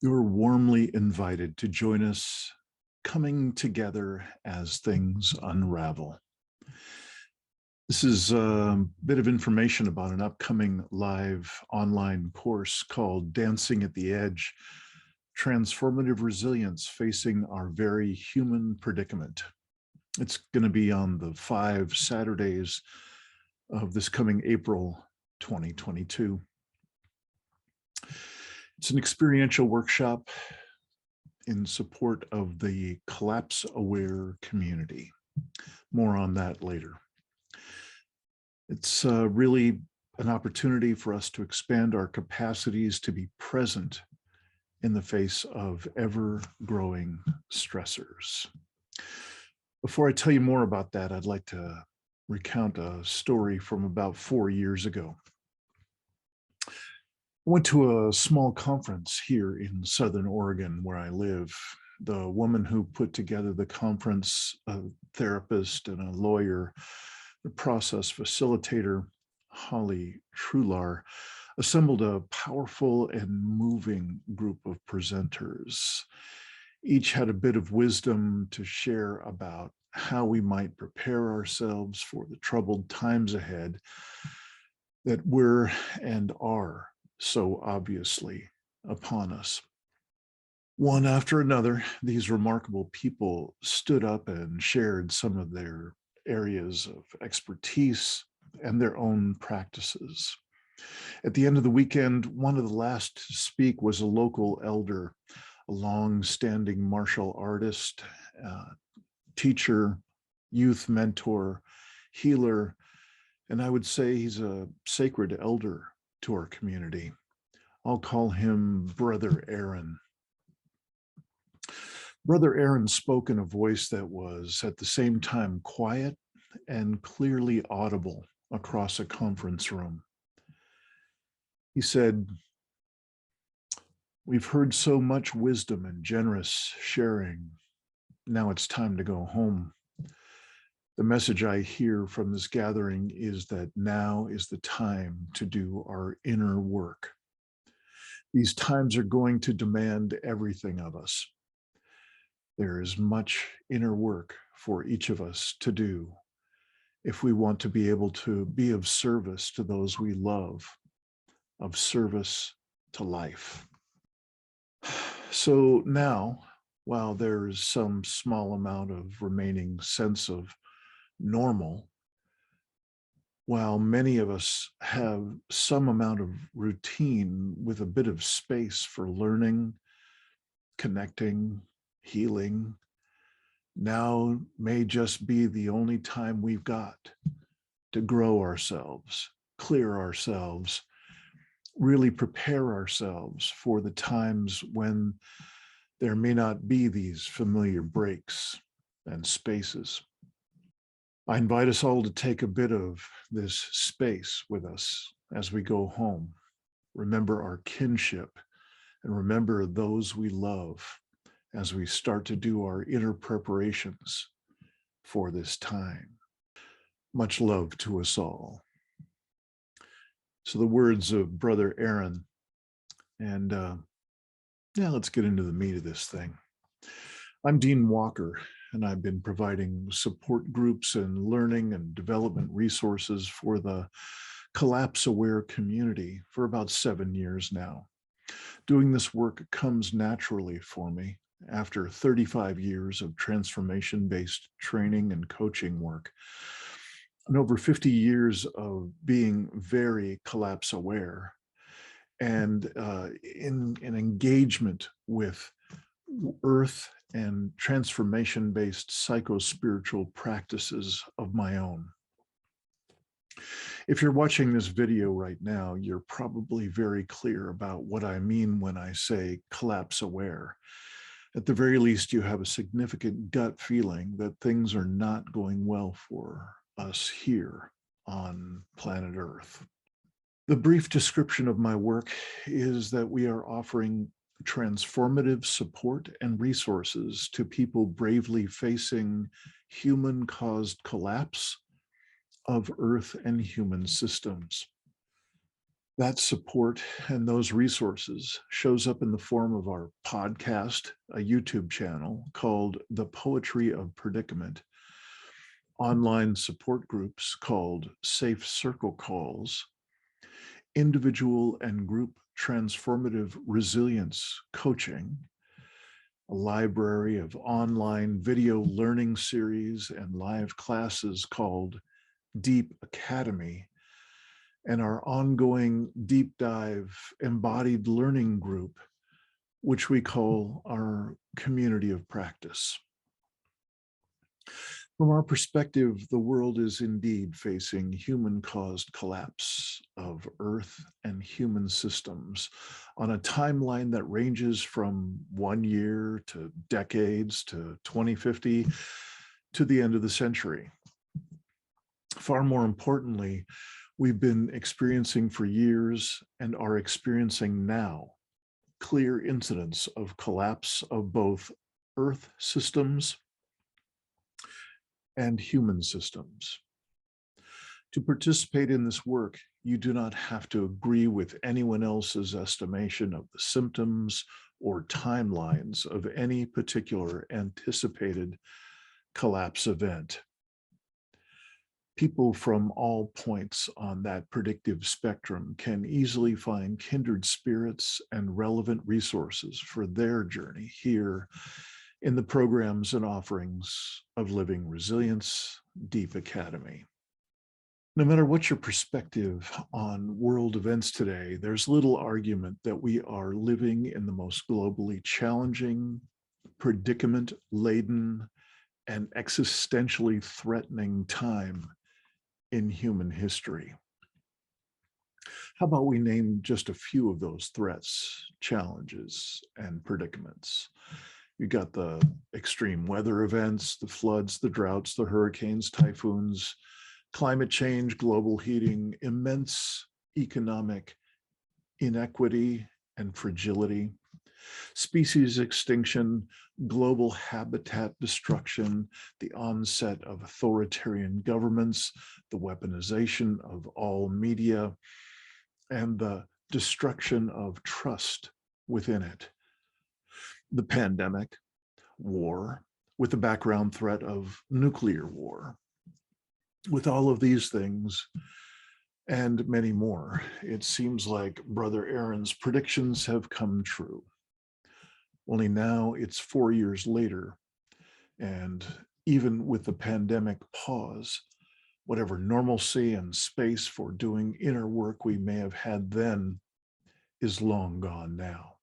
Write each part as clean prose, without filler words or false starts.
You're warmly invited to join us coming together as things unravel. This is a bit of information about an upcoming live online course called Dancing at the Edge, Transformative Resilience Facing Our Very Human Predicament. It's going to be on the 5 Saturdays of this coming April 2022. It's an experiential workshop in support of the collapse-aware community. More on that later. It's really an opportunity for us to expand our capacities to be present in the face of ever-growing stressors. Before I tell you more about that, I'd like to recount a story from about 4 years ago. I went to a small conference here in Southern Oregon where I live. The woman who put together the conference, a therapist and a lawyer, the process facilitator, Holly Trular, assembled a powerful and moving group of presenters. Each had a bit of wisdom to share about how we might prepare ourselves for the troubled times ahead that were and are so obviously upon us. One after another, these remarkable people stood up and shared some of their areas of expertise and their own practices. At the end of the weekend, one of the last to speak was a local elder, a long-standing martial artist, teacher, youth mentor, healer, and I would say he's a sacred elder to our community. I'll call him Brother Aaron. Brother Aaron spoke in a voice that was at the same time quiet and clearly audible across a conference room. He said, "We've heard so much wisdom and generous sharing. Now it's time to go home. The message I hear from this gathering is that now is the time to do our inner work. These times are going to demand everything of us. There is much inner work for each of us to do if we want to be able to be of service to those we love, of service to life." So now, while there is some small amount of remaining sense of normal, while many of us have some amount of routine with a bit of space for learning, connecting, healing, now may just be the only time we've got to grow ourselves, clear ourselves, really prepare ourselves for the times when there may not be these familiar breaks and spaces. I invite us all to take a bit of this space with us as we go home. Remember our kinship and remember those we love as we start to do our inner preparations for this time. Much love to us all. So the words of Brother Aaron, and let's get into the meat of this thing. I'm Dean Walker, and I've been providing support groups and learning and development resources for the collapse-aware community for about 7 years now. Doing this work comes naturally for me after 35 years of transformation-based training and coaching work, and over 50 years of being very collapse-aware, and in an engagement with earth and transformation-based psycho-spiritual practices of my own. If you're watching this video right now, you're probably very clear about what I mean when I say collapse-aware. At the very least, you have a significant gut feeling that things are not going well for us here on planet Earth. The brief description of my work is that we are offering transformative support and resources to people bravely facing human-caused collapse of Earth and human systems. That support and those resources shows up in the form of our podcast, a YouTube channel called The Poetry of Predicament, online support groups called Safe Circle Calls, individual and group transformative resilience coaching, a library of online video learning series and live classes called Deep Academy, and our ongoing deep dive embodied learning group, which we call our community of practice. From our perspective, the world is indeed facing human-caused collapse of Earth and human systems on a timeline that ranges from 1 year to decades to 2050 to the end of the century. Far more importantly, we've been experiencing for years and are experiencing now clear incidents of collapse of both Earth systems and human systems. To participate in this work, you do not have to agree with anyone else's estimation of the symptoms or timelines of any particular anticipated collapse event. People from all points on that predictive spectrum can easily find kindred spirits and relevant resources for their journey here in the programs and offerings of Living Resilience Deep Academy. No matter what your perspective on world events today, there's little argument that we are living in the most globally challenging, predicament-laden, and existentially threatening time in human history. How about we name just a few of those threats, challenges, and predicaments? You got the extreme weather events, the floods, the droughts, the hurricanes, typhoons, climate change, global heating, immense economic inequity and fragility, species extinction, global habitat destruction, the onset of authoritarian governments, the weaponization of all media, and the destruction of trust within it. The pandemic, war, with the background threat of nuclear war. With all of these things and many more, it seems like Brother Aaron's predictions have come true. Only now it's 4 years later, and even with the pandemic pause, whatever normalcy and space for doing inner work we may have had then is long gone now.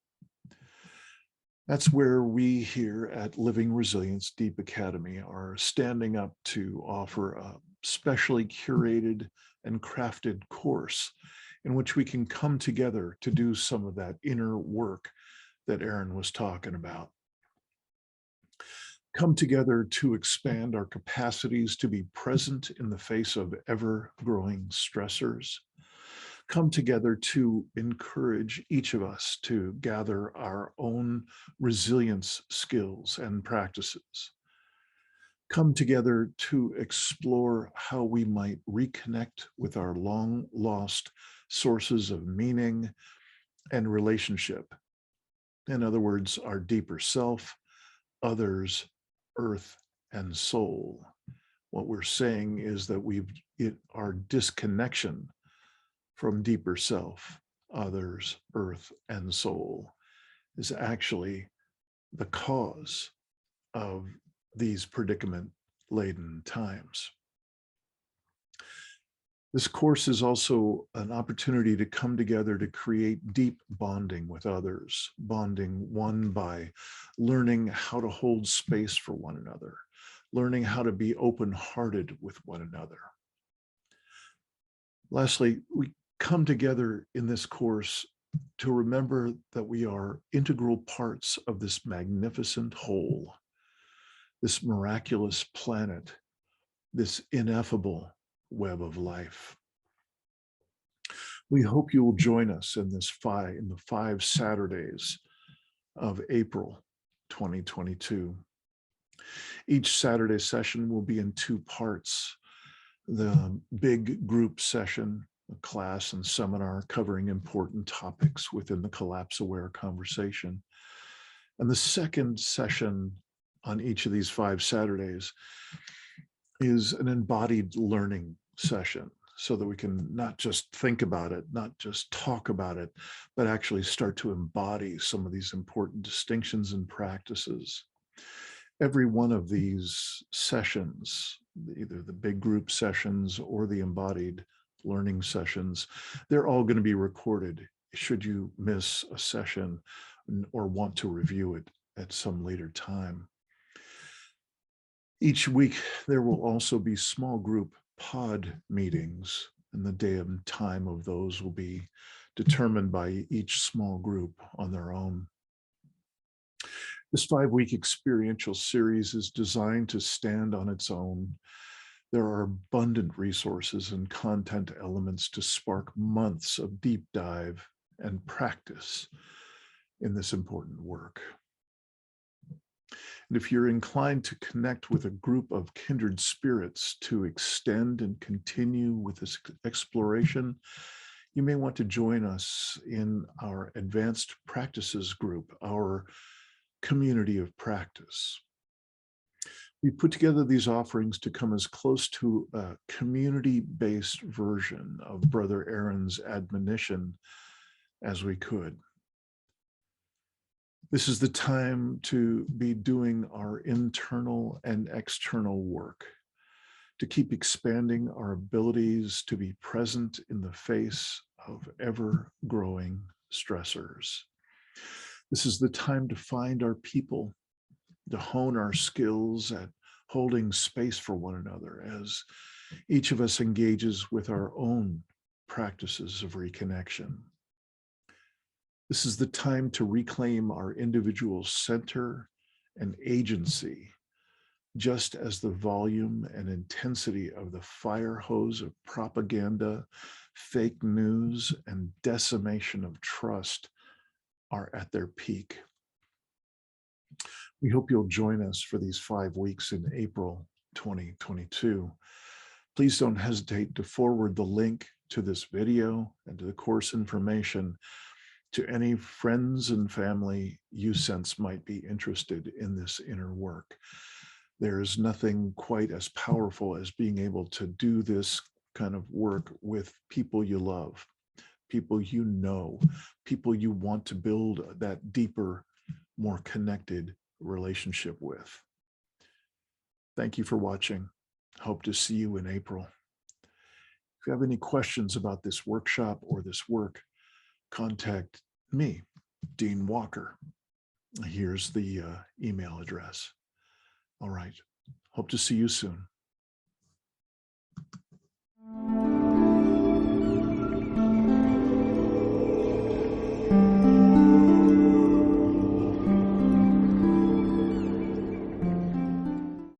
That's where we here at Living Resilience Deep Academy are standing up to offer a specially curated and crafted course in which we can come together to do some of that inner work that Aaron was talking about. Come together to expand our capacities to be present in the face of ever-growing stressors. Come together to encourage each of us to gather our own resilience skills and practices. Come together to explore how we might reconnect with our long-lost sources of meaning and relationship. In other words, our deeper self, others, earth, and soul. What we're saying is that our disconnection from deeper self, others, earth, and soul is actually the cause of these predicament-laden times. This course is also an opportunity to come together to create deep bonding with others, bonding one by learning how to hold space for one another, learning how to be open-hearted with one another. Lastly, we come together in this course to remember that we are integral parts of this magnificent whole, this miraculous planet, this ineffable web of life. We hope you will join us in the 5 Saturdays of April 2022. Each Saturday session will be in 2 parts. The big group session a class and seminar covering important topics within the collapse-aware conversation. And the second session on each of these 5 Saturdays is an embodied learning session, so that we can not just think about it, not just talk about it, but actually start to embody some of these important distinctions and practices. Every one of these sessions, either the big group sessions or the embodied learning sessions, they're all going to be recorded should you miss a session or want to review it at some later time. Each week, there will also be small group pod meetings, and the day and time of those will be determined by each small group on their own. This 5-week experiential series is designed to stand on its own. There are abundant resources and content elements to spark months of deep dive and practice in this important work. And if you're inclined to connect with a group of kindred spirits to extend and continue with this exploration, you may want to join us in our advanced practices group, our community of practice. We put together these offerings to come as close to a community-based version of Brother Aaron's admonition as we could. This is the time to be doing our internal and external work, to keep expanding our abilities to be present in the face of ever-growing stressors. This is the time to find our people, to hone our skills at holding space for one another as each of us engages with our own practices of reconnection. This is the time to reclaim our individual center and agency, just as the volume and intensity of the fire hose of propaganda, fake news, and decimation of trust are at their peak. We hope you'll join us for these 5 weeks in April 2022. Please don't hesitate to forward the link to this video and to the course information to any friends and family you sense might be interested in this inner work. There is nothing quite as powerful as being able to do this kind of work with people you love, people you know, people you want to build that deeper, more connected relationship with. Thank you for watching. Hope to see you in April. If you have any questions about this workshop or this work, contact me, Dean Walker. Here's the email address. All right. Hope to see you soon.